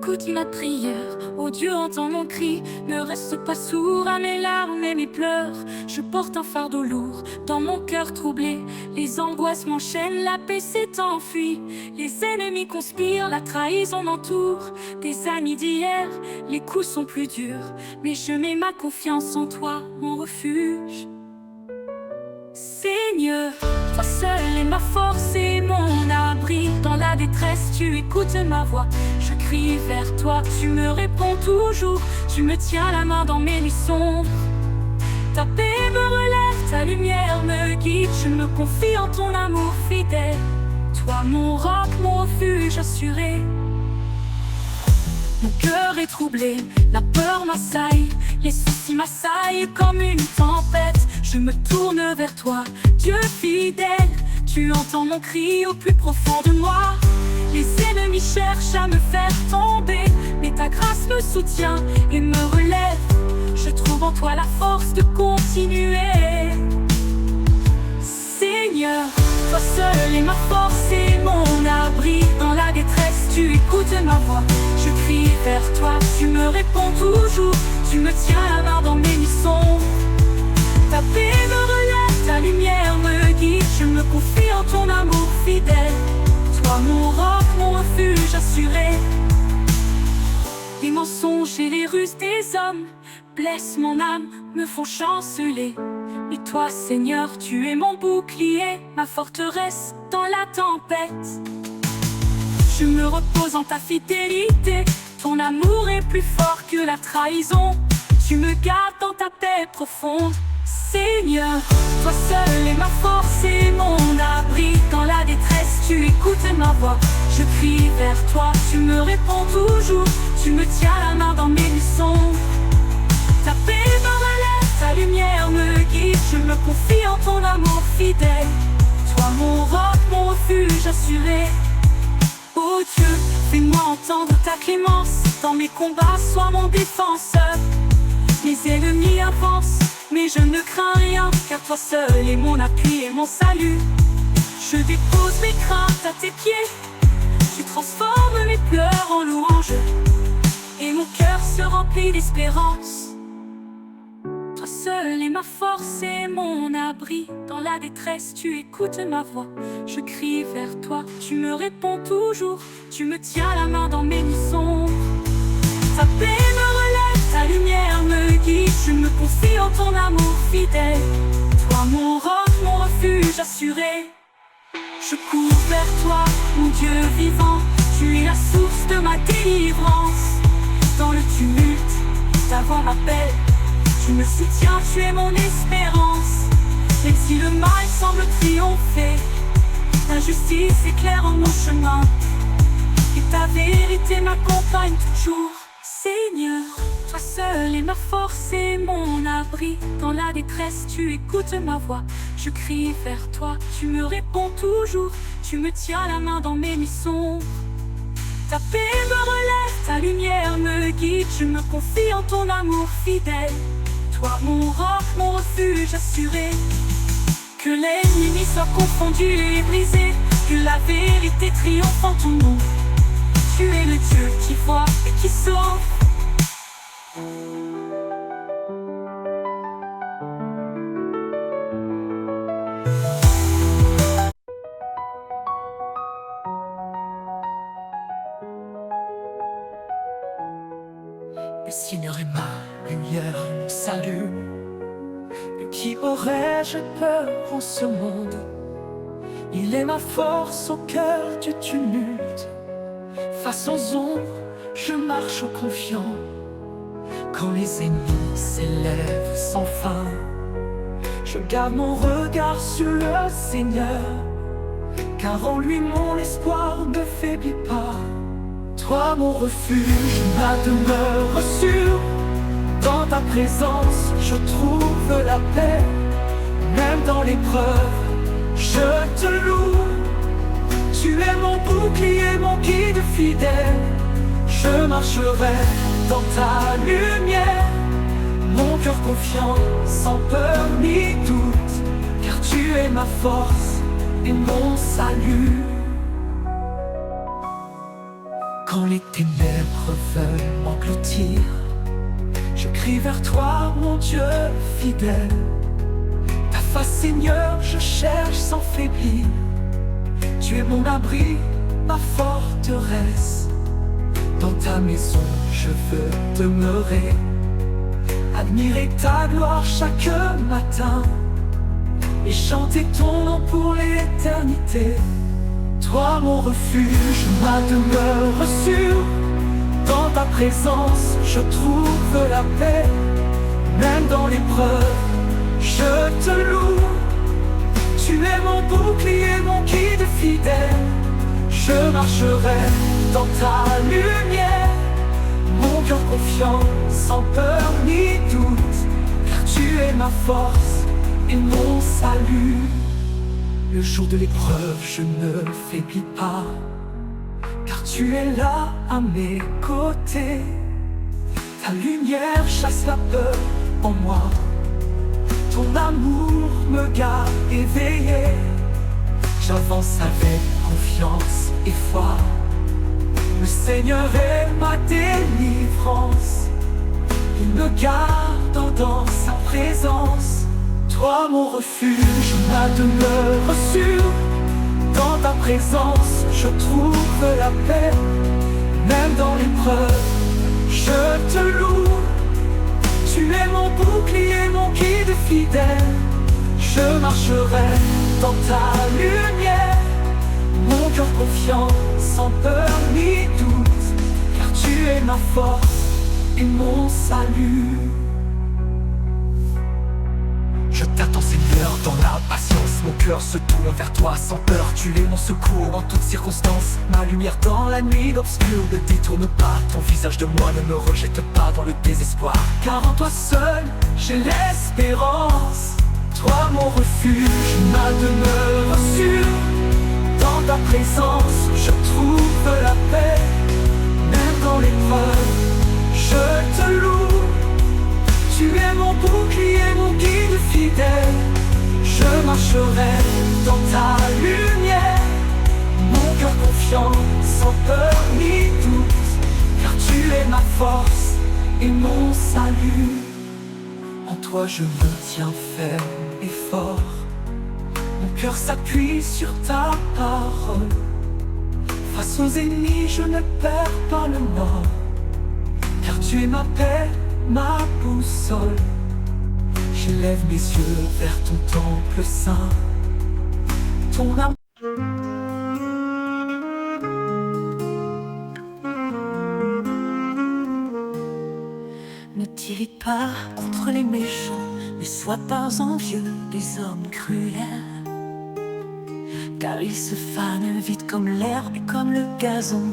écoute ma prière, ô Dieu entends mon cri. Ne reste pas sourd à mes larmes et mes pleurs. Je porte un fardeau lourd dans mon cœur troublé. Les angoisses m'enchaînent, la paix s'est enfuie. Les ennemis conspirent, la trahison m'entoure. Des amis d'hier, les coups sont plus durs. Mais je mets ma confiance en toi, mon refuge. Seigneur, toi seul est ma force et mon abri. Dans la détresse, tu écoutes ma voix. Je crie vers toi, tu me réponds toujours. Tu me tiens la main dans mes nuits sombres. Ta paix me relève, ta lumière me guide. Je me confie en ton amour fidèle. Toi mon roc, mon refuge assuré. Mon cœur est troublé, la peur m'assaille. Les soucis m'assaillent comme une tempête. Je me tourne vers toi, Dieu fidèle. Tu entends mon cri au plus profond de moi. Les ennemis cherchent à me faire tomber, mais ta grâce me soutient et me relève. Je trouve en toi la force de continuer. Seigneur, toi seul est ma force et mon abri. Dans la détresse, tu écoutes ma voix. Je crie vers toi, tu me réponds toujours. Tu me tiens la main dans mes nuits sombres. Ta paix me relève, ta lumière me guide. Je me confie en ton amour fidèle. Toi mon roc, mon refuge assuré. Les mensonges et les ruses des hommes blessent mon âme, me font chanceler. Mais toi Seigneur, tu es mon bouclier, ma forteresse dans la tempête. Je me repose en ta fidélité. Ton amour est plus fort que la trahison. Tu me gardes dans ta paix profonde. Seigneur, toi seul est ma force et mon abri. Dans la détresse, tu écoutes ma voix. Je crie vers toi, tu me réponds toujours. Tu me tiens la main dans mes nuits sombres. Ta paix me relève, ta lumière me guide. Je me confie en ton amour fidèle. Toi mon roc, mon refuge assuré. Oh Dieu, fais-moi entendre ta clémence. Dans mes combats, sois mon défenseur. Mes ennemis avancent, mais je ne crains rien, car toi seul est mon appui et mon salut. Je dépose mes craintes à tes pieds. Tu transformes mes pleurs en louanges, et mon cœur se remplit d'espérance. Toi seul est ma force et mon abri. Dans la détresse, tu écoutes ma voix. Je crie vers toi, tu me réponds toujours. Tu me tiens la main dans mes nuits sombres. Ta paix me relève, ta lumière me guide. Je me confie en ton amour fidèle. Toi mon roc, mon refuge assuré. Je cours vers toi, mon Dieu vivant. Tu es la source de ma délivrance. Dans le tumulte, ta voix m'appelle. Tu me soutiens, tu es mon espérance. Même si le mal semble triompher, ta justice éclaire en mon chemin. Et ta vérité m'accompagne toujours. Seigneur, toi seul est ma force et mon abri. Dans la détresse, tu écoutes ma voix. Je crie vers toi, tu me réponds toujours. Tu me tiens la main dans mes nuits sombres. Ta paix me relève, ta lumière me guide. Je me confie en ton amour fidèle. Toi mon roc, mon refuge assuré. Que l'ennemi soit confondu et brisé. Que la vérité triomphe en ton nom. Tu es le Dieu qui voit et qui sauve. Le Seigneur est ma lumière, mon salut. De qui aurais-je peur en ce monde? Il est ma force au cœur du tumulte. Face aux ombres, je marche confiant. Quand les ennemis s'élèvent sans fin, je garde mon regard sur le Seigneur, car en lui mon espoir ne faiblit pas. Toi mon refuge, ma demeure sûre. Dans ta présence, je trouve la paix. Même dans l'épreuve, je te loue. Tu es mon bouclier, mon guide fidèle. Je marcherai dans ta lumière. Mon cœur confiant, sans peur ni doute, car tu es ma force et mon salut. Quand les ténèbres veulent m'engloutir, je crie vers toi, mon Dieu fidèle. Ta face, Seigneur, je cherche sans faiblir. Tu es mon abri, ma forteresse. Dans ta maison, je veux demeurer, admirer ta gloire chaque matin et chanter ton nom pour l'éternité. Toi mon refuge, ma demeure sûre, dans ta présence je trouve la paix. Même dans l'épreuve, je te loue. Tu es mon bouclier, mon guide fidèle. Je marcherai dans ta lumière, mon cœur confiant, sans peur ni doute, car tu es ma force et mon salut. Le jour de l'épreuve, je ne faiblis pas, car tu es là à mes côtés. Ta lumière chasse la peur en moi, ton amour me garde éveillé. J'avance avec confiance et foi, le Seigneur est ma délivrance. Il me garde dans sa présence. Toi mon refuge, ma demeure sûre, dans ta présence je trouve la paix. Même dans l'épreuve, je te loue. Tu es mon bouclier, mon guide fidèle. Je marcherai dans ta lumière, mon cœur confiant, sans peur ni doute, car tu es ma force et mon salut. Je t'attends Seigneur dans la patience, mon cœur se tourne vers toi sans peur. Tu es mon secours en toutes circonstances, ma lumière dans la nuit obscure. Ne détourne pas ton visage de moi, ne me rejette pas dans le désespoir, car en toi seul j'ai l'espérance. Toi mon refuge, ma demeure sûre, dans ta présence je trouve la paix. Même dans l'épreuve, je te loue. Tu es mon bouclier, mon guide fidèle. Je marcherai dans ta lumière, mon cœur confiant, sans peur ni doute, car tu es ma force et mon salut. En toi je me tiens ferme et fort, mon cœur s'appuie sur ta parole. Face aux ennemis je ne perds pas le nord, car tu es ma paix, ma boussole. J'élève mes yeux vers ton temple saint, ton amour. Ne t'irrite pas contre les méchants, ne sois pas envieux des hommes cruels, car ils se fanent vite comme l'herbe et comme le gazon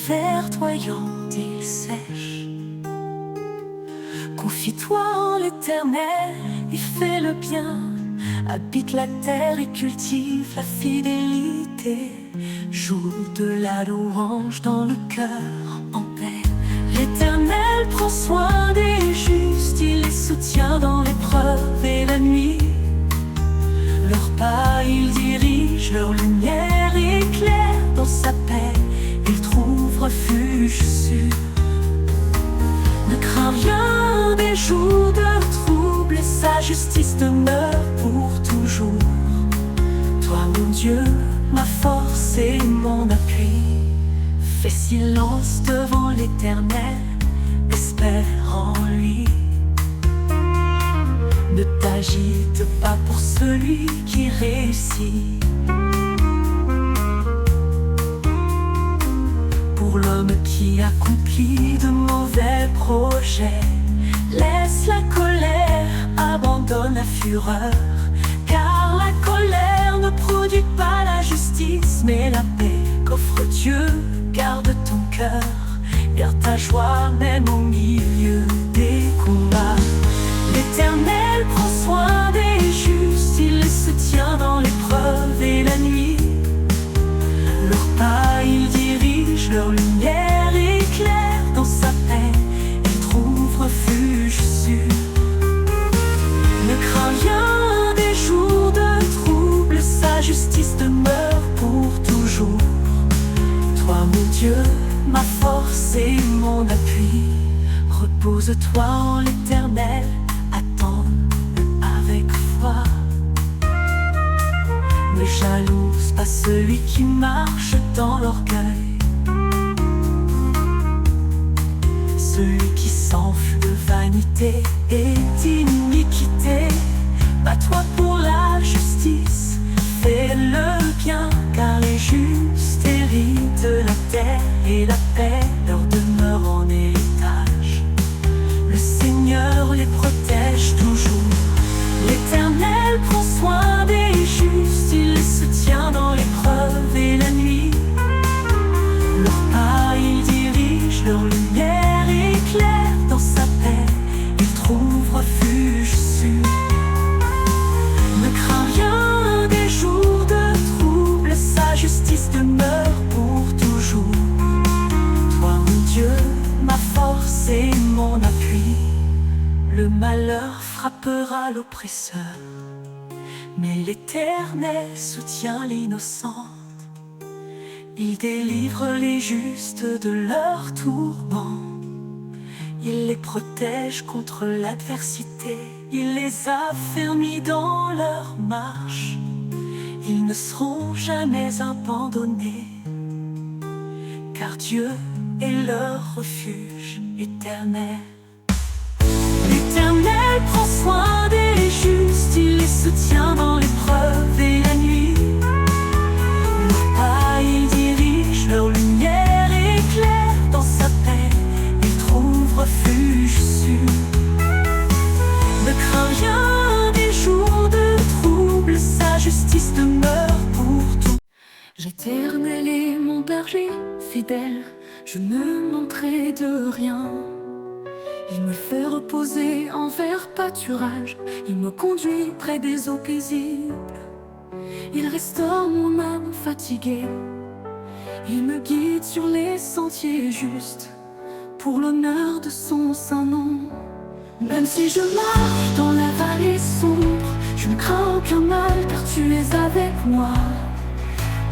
verdoyant ils sèchent. Confie-toi en l'Éternel et fais le bien, habite la terre et cultive la fidélité. Joue de la louange dans le cœur en paix. L'Éternel prend soin des justes, il les soutient dans l'épreuve et la nuit. Leur pas il dirige, leur lumière éclaire. Dans sa paix ils trouvent refuge sûr. Ne crains rien des jours de trouble, et sa justice demeure pour toujours. Toi mon Dieu, ma force et mon appui, fais silence devant l'Éternel, espère en lui. Ne t'agite pas pour celui qui réussit, pour l'homme qui accomplit de mauvais projets. Laisse la colère, abandonne la fureur, car la colère ne produit pas la justice, mais la paix qu'offre Dieu. Garde ton cœur, garde ta joie même au milieu des combats. L'Éternel prend soin des justes, il se tient dans l'épreuve et la nuit. Leur pas il dirige, leur lumière éclaire. Dans sa paix ils trouvent refuge sûr. Ne crains rien des jours de trouble, sa justice demeure pour toujours. Toi mon Dieu, ma force et mon appui. Repose-toi en l'Éternel, attends avec foi. Ne jalouse pas celui qui marche dans l'orgueil, celui qui s'enfle de vanité et d'iniquité. Bats-toi pour la justice, fais le bien, car les justes héritent la terre et la paix leur demeure en héritage. Le Seigneur les protège toujours. L'Éternel prend soin des justes, il les soutient dans l'épreuve et la nuit. Leur pas il dirige, leur lumière éclaire. Dans sa paix, ils trouvent refuge sûr. Ne crains rien des jours de trouble, sa justice demeure pour toujours. Toi mon Dieu, ma force et mon appui. Le malheur frappera l'oppresseur, mais l'Éternel soutient l'innocente. Il délivre les justes de leurs tourments. Il les protège contre l'adversité. Il les affermit dans leur marche. Ils ne seront jamais abandonnés, car Dieu est leur refuge éternel. L'Éternel prend soin des justes, il les soutient dans l'épreuve et la nuit. Leur pas il dirige, leur lumière éclaire. Dans sa paix, ils trouvent refuge sûr. Ne crains rien des jours de trouble, sa justice demeure pour tout. L'Éternel est mon berger fidèle, je ne manquerai de rien. Il me fait reposer en vert pâturage, il me conduit près des eaux paisibles. Il restaure mon âme fatiguée, il me guide sur les sentiers justes, pour l'honneur de son saint nom. Même si je marche dans la vallée sombre, je ne crains aucun mal, car tu es avec moi.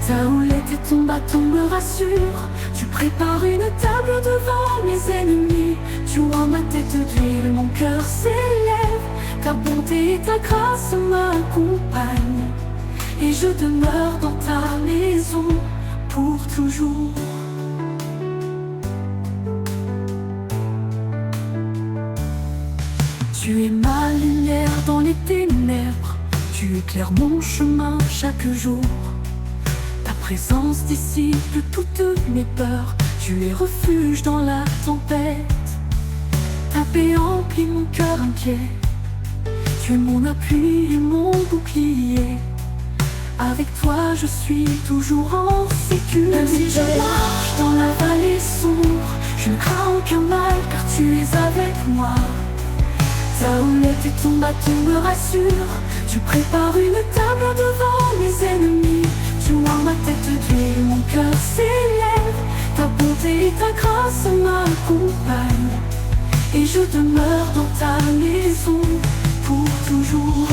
Ta houlette et ton bâton me rassurent. Tu prépares une table devant mes ennemis. Tu oins ma tête d'huile, mon cœur s'élève. Ta bonté et ta grâce m'accompagnent, et je demeure dans ta maison pour toujours. Tu es ma lumière dans les ténèbres, tu éclaires mon chemin chaque jour. Ta présence dissipe toutes mes peurs, tu es refuge dans la tempête. Ta paix emplit mon cœur inquiet, tu es mon appui et mon bouclier. Avec toi je suis toujours en sécurité. Même si je marche dans la vallée sombre, je ne crains aucun mal, car tu es avec moi. Ta houlette et ton bâton me rassurent. Tu prépares une table devant mes ennemis. Tu oins ma tête d'huile, mon cœur s'élève. Ta bonté et ta grâce m'accompagnent, et je demeure dans ta maison pour toujours.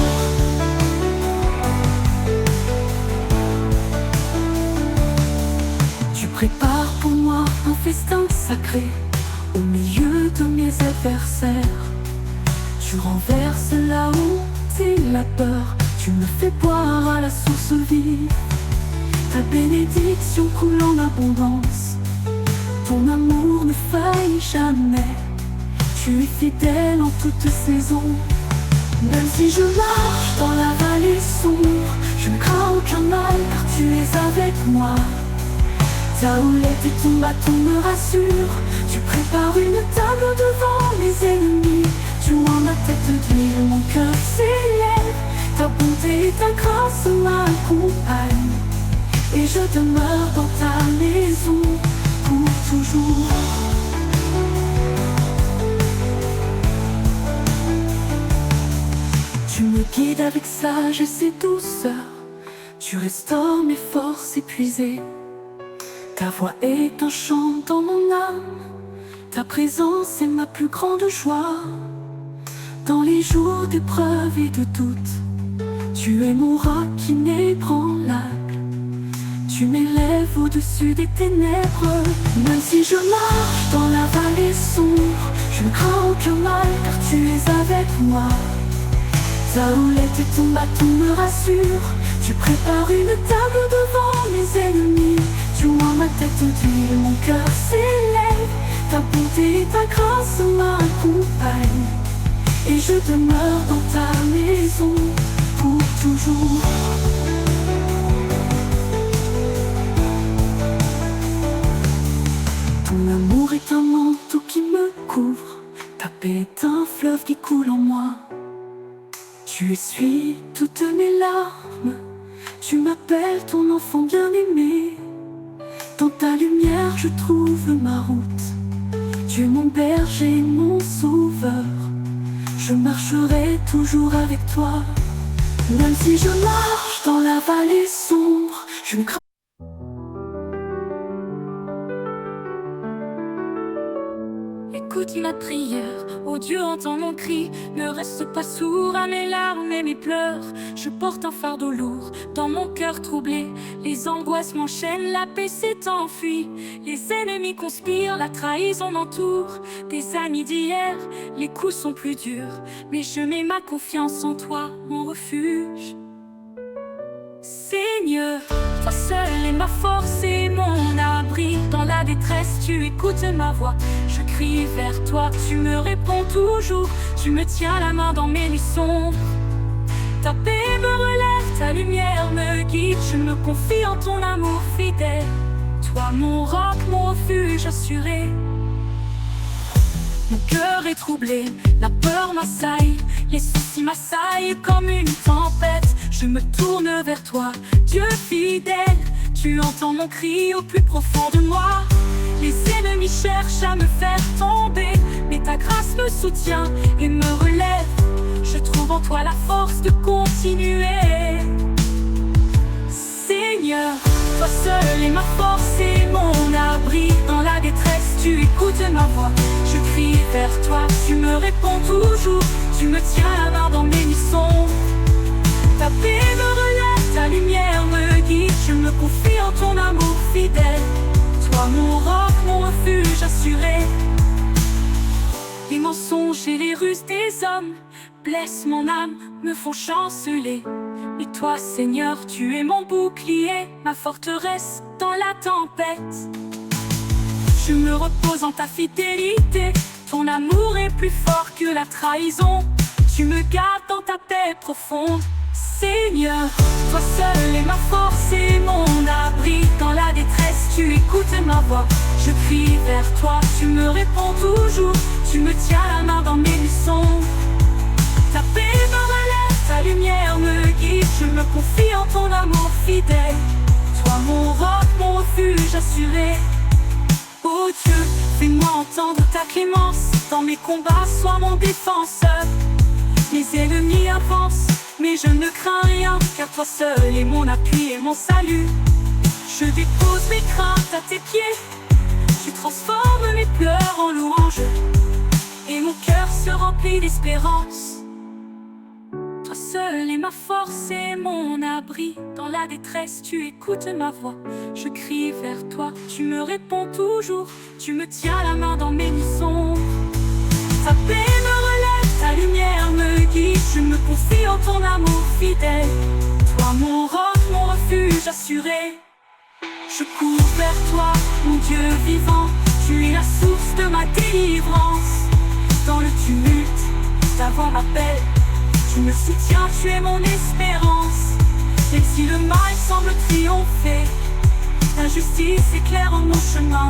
Tu prépares pour moi un festin sacré au milieu de mes adversaires. Tu renverses la honte et la peur, tu me fais boire à la source vive. Ta bénédiction coule en abondance, ton amour ne faillit jamais. Tu es fidèle en toute saison. Même si je marche dans la vallée sombre, je ne crains aucun mal, car tu es avec moi. Ta houlette et ton bâton me rassurent. Tu prépares une table devant mes ennemis. Tu oins ma tête d'huile, mon cœur s'élève. Ta bonté et ta grâce m'accompagnent, et je demeure dans ta maison pour toujours. Tu me guides avec sagesse et douceur. Tu restaures mes forces épuisées. Ta voix est un chant dans mon âme. Ta présence est ma plus grande joie. Dans les jours d'épreuve et de doute, tu es mon roc inébranlable. Tu m'élèves au-dessus des ténèbres. Même si je marche dans la vallée sombre, je ne crains aucun mal car tu es avec moi. Ta houlette et ton bâton me rassurent. Tu prépares une table devant mes ennemis. Tu oins ma tête d'huile, mon cœur s'élève. Ta bonté et ta grâce m'accompagnent. Et je demeure dans ta maison pour toujours. Ton amour est un manteau qui me couvre. Ta paix est un fleuve qui coule en moi. Tu essuies toutes mes larmes. Tu m'appelles ton enfant bien-aimé. Dans ta lumière je trouve ma route. Tu es mon berger, mon sauveur. Je marcherai toujours avec toi. Même si je marche dans la vallée sombre, je ne crains. Écoute ma prière, ô Dieu entends mon cri. Ne reste pas sourd à mes larmes et mes pleurs. Je porte un fardeau lourd dans mon cœur troublé. Les angoisses m'enchaînent, la paix s'est enfuie. Les ennemis conspirent, la trahison m'entoure. Des amis d'hier, les coups sont plus durs. Mais je mets ma confiance en toi, mon refuge. Seigneur, toi seul est ma force et mon abri. Dans la détresse, tu écoutes ma voix. Je crie vers toi, tu me réponds toujours. Tu me tiens la main dans mes nuits sombres. Ta paix me relève, ta lumière me guide. Je me confie en ton amour fidèle. Toi mon roc, mon refuge assuré. Mon cœur est troublé, la peur m'assaille. Les soucis m'assaillent comme une tempête. Je me tourne vers toi, Dieu fidèle. Tu entends mon cri au plus profond de moi. Les ennemis cherchent à me faire tomber, mais ta grâce me soutient et me relève. Je trouve en toi la force de continuer. Seigneur, toi seul est ma force et mon abri. Dans la détresse, tu écoutes ma voix. Je crie vers toi, tu me réponds toujours. Tu me tiens la main dans mes nuits sombres. Ta paix me relève, ta lumière me guide. Je me confie en ton amour fidèle. Toi mon roc, mon refuge assuré. Les mensonges et les ruses des hommes blessent mon âme, me font chanceler. Mais toi Seigneur, tu es mon bouclier, ma forteresse dans la tempête. Je me repose en ta fidélité. Ton amour est plus fort que la trahison. Tu me gardes dans ta paix profonde. Seigneur, toi seul est ma force et mon abri. Dans la détresse, tu écoutes ma voix. Je crie vers toi, tu me réponds toujours. Tu me tiens la main dans mes nuits sombres. Ta paix me relève, ta lumière me guide. Je me confie en ton amour fidèle. Toi mon roc, mon refuge assuré. Oh Dieu, fais-moi entendre ta clémence. Dans mes combats, sois mon défenseur. Mes ennemis avancent, mais je ne crains rien, car toi seul est mon appui et mon salut. Je dépose mes craintes à tes pieds. Tu transformes mes pleurs en louanges, et mon cœur se remplit d'espérance. Toi seul est ma force et mon abri. Dans la détresse, tu écoutes ma voix. Je crie vers toi, tu me réponds toujours. Tu me tiens la main dans mes nuits sombres. Ta paix me relève, ta lumière me guide. Je me confie en ton amour fidèle. Toi mon roc, mon refuge assuré. Je cours vers toi, mon Dieu vivant. Tu es la source de ma délivrance. Dans le tumulte, ta voix m'appelle. Tu me soutiens, tu es mon espérance. Et si le mal semble triompher, ta justice éclaire en mon chemin.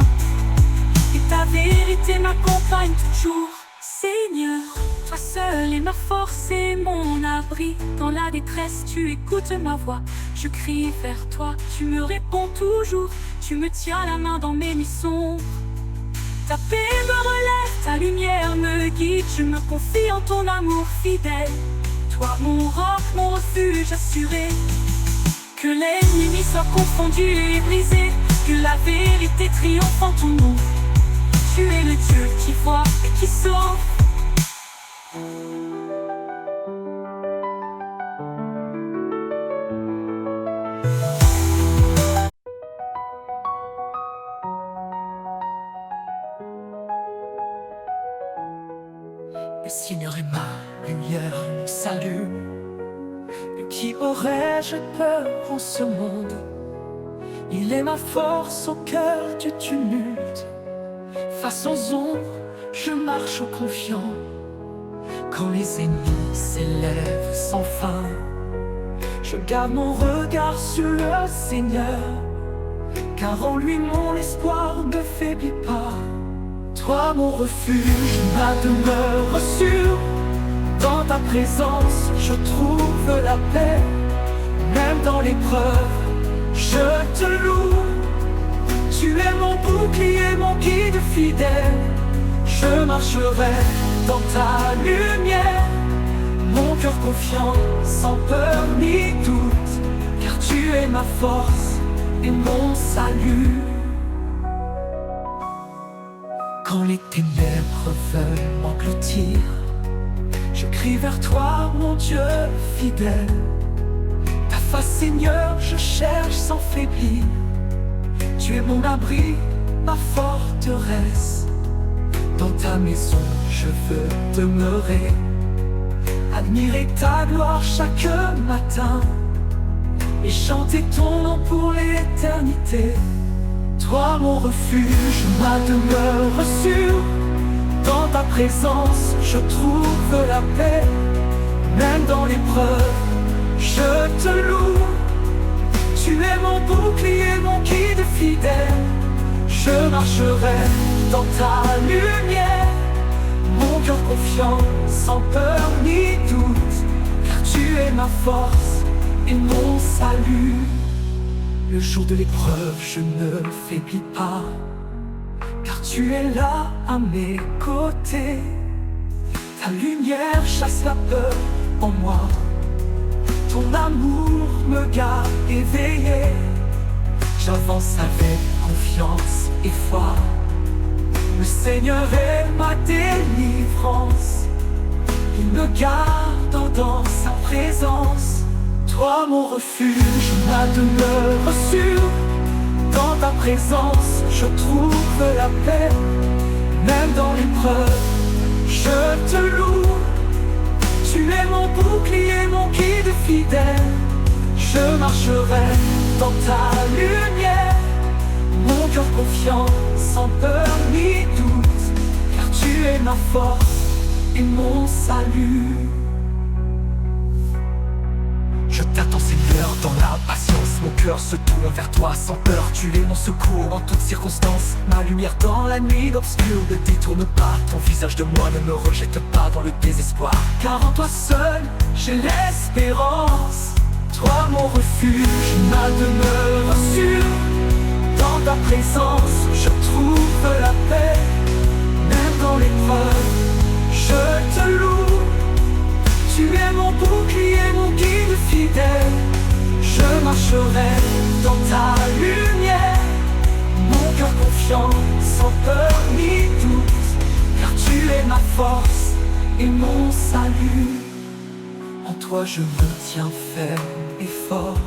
Et ta vérité m'accompagne toujours. Seigneur, toi seul est ma force et mon abri. Dans la détresse, tu écoutes ma voix. Je crie vers toi, tu me réponds toujours. Tu me tiens la main dans mes nuits sombres. Ta paix me relève, ta lumière me guide. Je me confie en ton amour fidèle. Toi mon roc, mon refuge assuré. Que l'ennemi soit confondu et brisé. Que la vérité triomphe en ton nom. Tu es le Dieu qui voit et qui sauve. Le Seigneur est ma lumière, mon salut. De qui aurais-je peur en ce monde? Il est ma force au cœur du tumulte. Face aux ombres, je marche confiant. Quand les ennemis s'élèvent sans fin, je garde mon regard sur le Seigneur, car en lui mon espoir ne faiblit pas. Toi mon refuge, ma demeure sûre, dans ta présence je trouve la paix. Même dans l'épreuve, je te loue. Tu es mon bouclier, mon guide fidèle. Je marcherai dans ta lumière, mon cœur confiant, sans peur ni doute, car tu es ma force et mon salut. Quand les ténèbres veulent m'engloutir, je crie vers toi, mon Dieu fidèle. Ta face, Seigneur, je cherche sans faiblir. Tu es mon abri, ma forteresse. Dans ta maison, je veux demeurer, admirer ta gloire chaque matin et chanter ton nom pour l'éternité. Toi mon refuge, ma demeure sûre, dans ta présence je trouve la paix. Même dans l'épreuve, je te loue. Tu es mon bouclier, mon guide fidèle. Je marcherai dans ta lumière, mon cœur confiant, sans peur ni doute, car tu es ma force et mon salut. Le jour de l'épreuve, je ne faiblis pas, car tu es là à mes côtés. Ta lumière chasse la peur en moi, ton amour me garde éveillé. J'avance avec confiance et foi, le Seigneur est ma délivrance. Il me garde dans sa présence. Toi mon refuge, ma demeure sûre, dans ta présence je trouve la paix. Même dans l'épreuve, je te loue. Tu es mon bouclier, mon guide fidèle. Je marcherai dans ta lumière, mon cœur confiant, sans peur ni doute, car tu es ma force et mon salut. Je t'attends Seigneur dans la patience, mon cœur se tourne vers toi sans peur. Tu es mon secours en toutes circonstances, ma lumière dans la nuit obscure. Ne détourne pas ton visage de moi, ne me rejette pas dans le désespoir, car en toi seul j'ai l'espérance. Toi mon refuge, ma demeure sûre, dans ta présence je trouve la paix. Même dans l'épreuve, je te loue. Tu es mon bouclier, mon guide fidèle. Je marcherai dans ta lumière, mon cœur confiant, sans peur ni doute, car tu es ma force et mon salut. En toi je me tiens ferme et fort,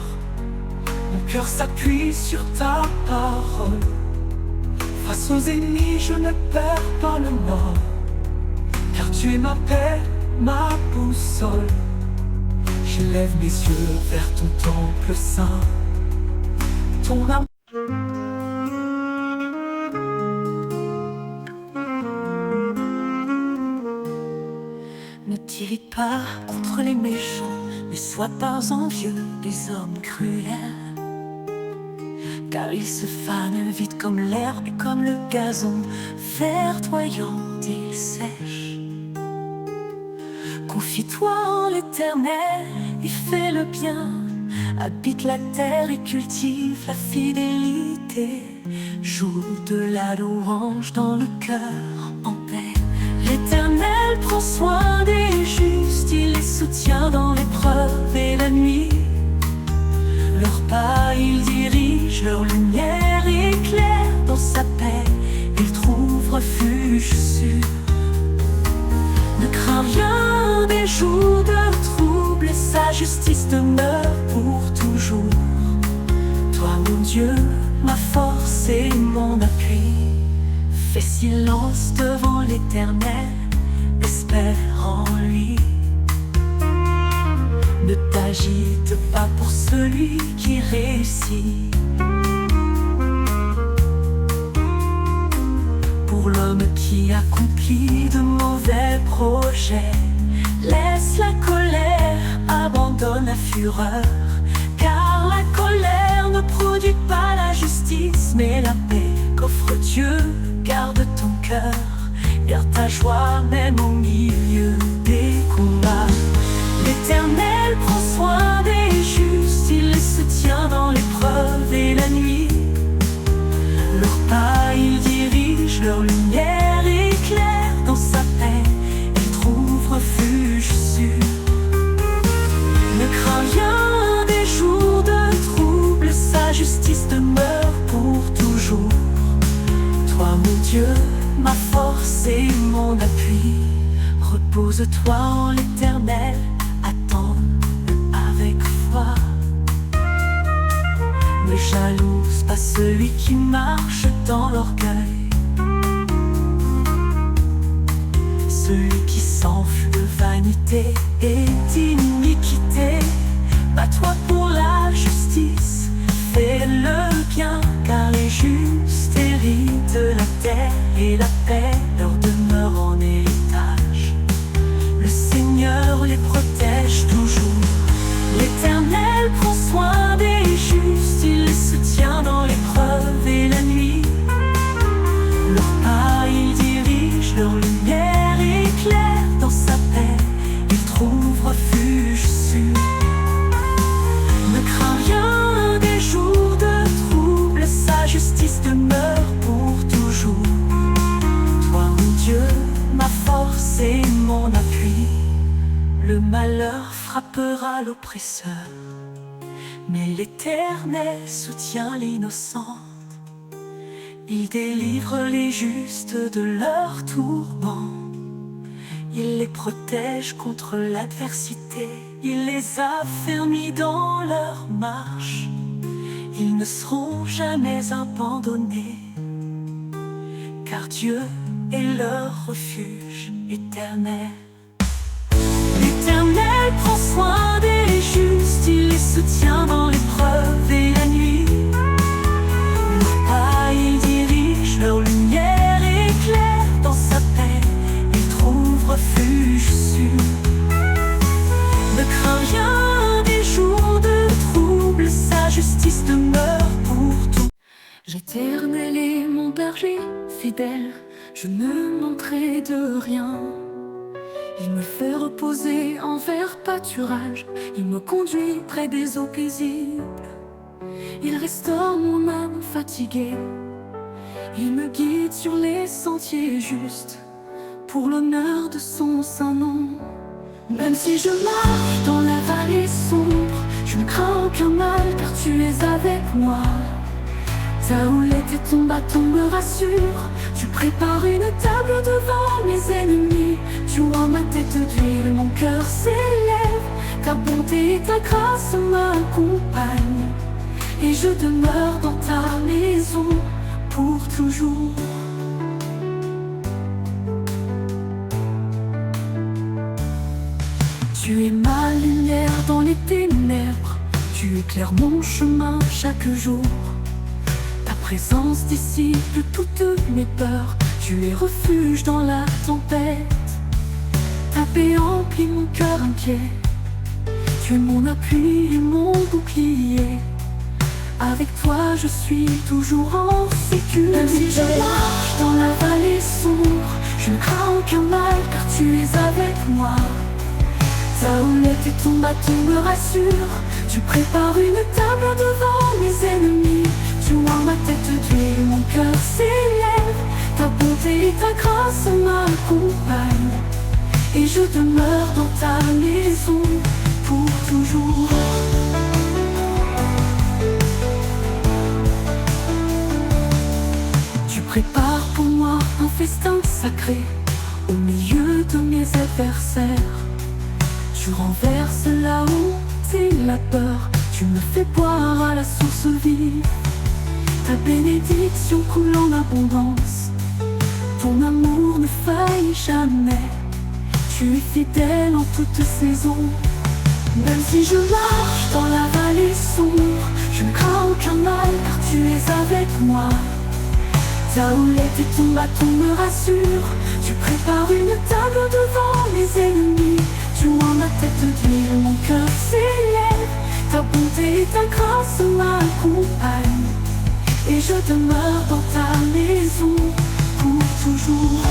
mon cœur s'appuie sur ta parole. Face aux ennemis je ne perds pas le nord, car tu es ma paix, ma boussole. J'élève mes yeux vers ton temple saint, ton amour. Ne t'irrite pas contre les méchants, ne sois pas envieux des hommes cruels, car ils se fanent vite comme l'herbe et comme le gazon verdoyant ils sèchent. Confie-toi en l'Éternel et fais le bien, habite la terre et cultive la fidélité. Joue de la louange dans le cœur en paix. L'Éternel prend soin des justes, il les soutient dans l'épreuve et la nuit. Leur pas il dirige, leur lumière éclaire. Dans sa paix ils trouvent refuge sûr. Ne crains rien des jours de trouble, et sa justice demeure pour toujours. Toi mon Dieu, ma force et mon appui, fais silence devant l'Éternel, espère espère en lui. Ne t'agite pas pour celui qui réussit. Pour l'homme qui accomplit de mauvais projets, laisse la colère, abandonne la fureur. Car la colère ne produit pas la justice, mais la paix qu'offre Dieu. Garde ton cœur, garde ta joie même au milieu des combats. L'Éternel prend soin des justes, il les soutient dans l'épreuve et la nuit. Leur pas il dirige, leur lumière éclaire. Dans sa paix, ils trouvent refuge sûr. Ne crains rien des jours de trouble, sa justice demeure pour toujours. Toi mon Dieu, ma force et mon appui, repose-toi en l'Éternel, attends-le avec foi. Ne jalouse pas celui qui marche dans l'orgueil, celui qui s'enfle de vanité et d'iniquité. Bats-toi pour la justice, fais le bien, car les justes héritent la terre et la paix leur demeure en héritage. Le Seigneur les protège toujours. L'Éternel prend soin des justes, il les soutient dans l'épreuve et la nuit. Leur pas il dirige, leur lumière éclaire. Dans sa paix, ils trouvent refuge sûr. Ne crains rien des jours de trouble, sa justice demeure pour toujours. Toi mon Dieu, ma force et mon appui. Le malheur frappera l'oppresseur, mais l'Éternel soutient l'innocente. Il délivre les justes de leurs tourments. Il les protège contre l'adversité. Il les affermit dans leur marche. Ils ne seront jamais abandonnés, car Dieu est leur refuge éternel. L'Éternel prend soin des justes, il les soutient dans l'épreuve et la nuit. Leur pas il dirige, leur lumière éclaire. Dans sa paix, ils trouvent refuge sûr. Ne crains rien des jours de trouble, sa justice demeure pour tout. L'Éternel est mon berger fidèle, je ne manquerai de rien. Il me fait reposer en vert pâturage, il me conduit près des eaux paisibles. Il restaure mon âme fatiguée, il me guide sur les sentiers justes, pour l'honneur de son saint nom. Même si je marche dans la vallée sombre, je ne crains aucun mal, car tu es avec moi. Ta houlette et ton bâton me rassurent. Tu prépares une table devant mes ennemis. Tu oins ma tête d'huile, mon cœur s'élève. Ta bonté et ta grâce m'accompagnent, et je demeure dans ta maison pour toujours. Tu es ma lumière dans les ténèbres, tu éclaires mon chemin chaque jour. Ta présence dissipe toutes mes peurs, tu es refuge dans la tempête. Ta paix emplit mon cœur inquiet, tu es mon appui et mon bouclier. Avec toi je suis toujours en sécurité. Même si je marche dans la vallée sombre, je ne crains aucun mal, car tu es avec moi. Ta houlette et ton bâton me rassurent. Tu prépares une table devant mes ennemis. Tu oins ma tête d'huile, mon cœur s'élève. Ta bonté et ta grâce m'accompagnent, et je demeure dans ta maison pour toujours. Tu prépares pour moi un festin sacré au milieu de mes adversaires. Tu renverses la honte et la peur, tu me fais boire à la source vive. Ta bénédiction coule en abondance, ton amour ne faillit jamais. tu es fidèle en toutes saisons. Même si je marche dans la vallée sombre, je ne crains aucun mal car tu es avec moi. Ta houlette et ton bâton me rassurent. Tu prépares une table devant mes ennemis. Tu oins ma tête d'huile, mon cœur s'élève. Ta bonté et ta grâce m'accompagnent. Et je demeure dans ta maison pour toujours.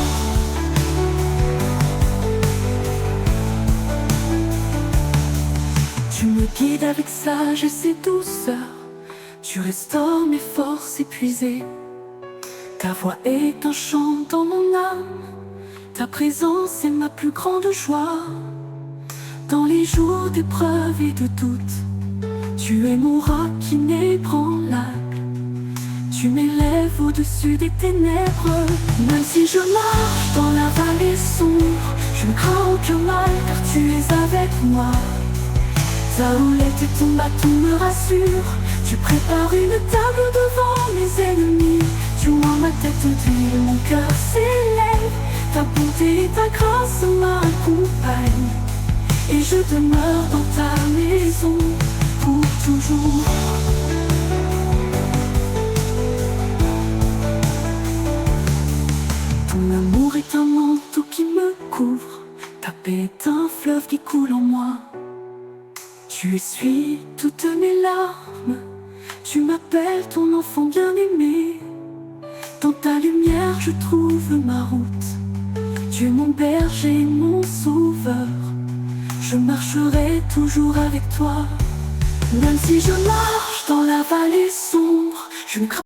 Tu me guides avec sagesse et douceur. Tu restaures mes forces épuisées. Ta voix est un chant dans mon âme. Ta présence est ma plus grande joie. Dans les jours d'épreuve et de doute, tu es mon roc inébranlable. Tu m'élèves au-dessus des ténèbres. Même si je marche dans la vallée sombre, je ne crains aucun mal car tu es avec moi. Ta houlette et ton bâton me rassurent. Tu prépares une table devant mes ennemis. Tu oins ma tête d'huile, mon cœur s'élève. Ta bonté et ta grâce m'accompagnent. Et je demeure dans ta maison pour toujours. Ton amour est un manteau qui me couvre. Ta paix est un fleuve qui coule en moi. Tu essuies toutes mes larmes. Tu m'appelles ton enfant bien-aimé. Dans ta lumière je trouve ma route. Tu es mon berger, mon sauveur. Je marcherai toujours avec toi. Même si je marche dans la vallée sombre, je ne crains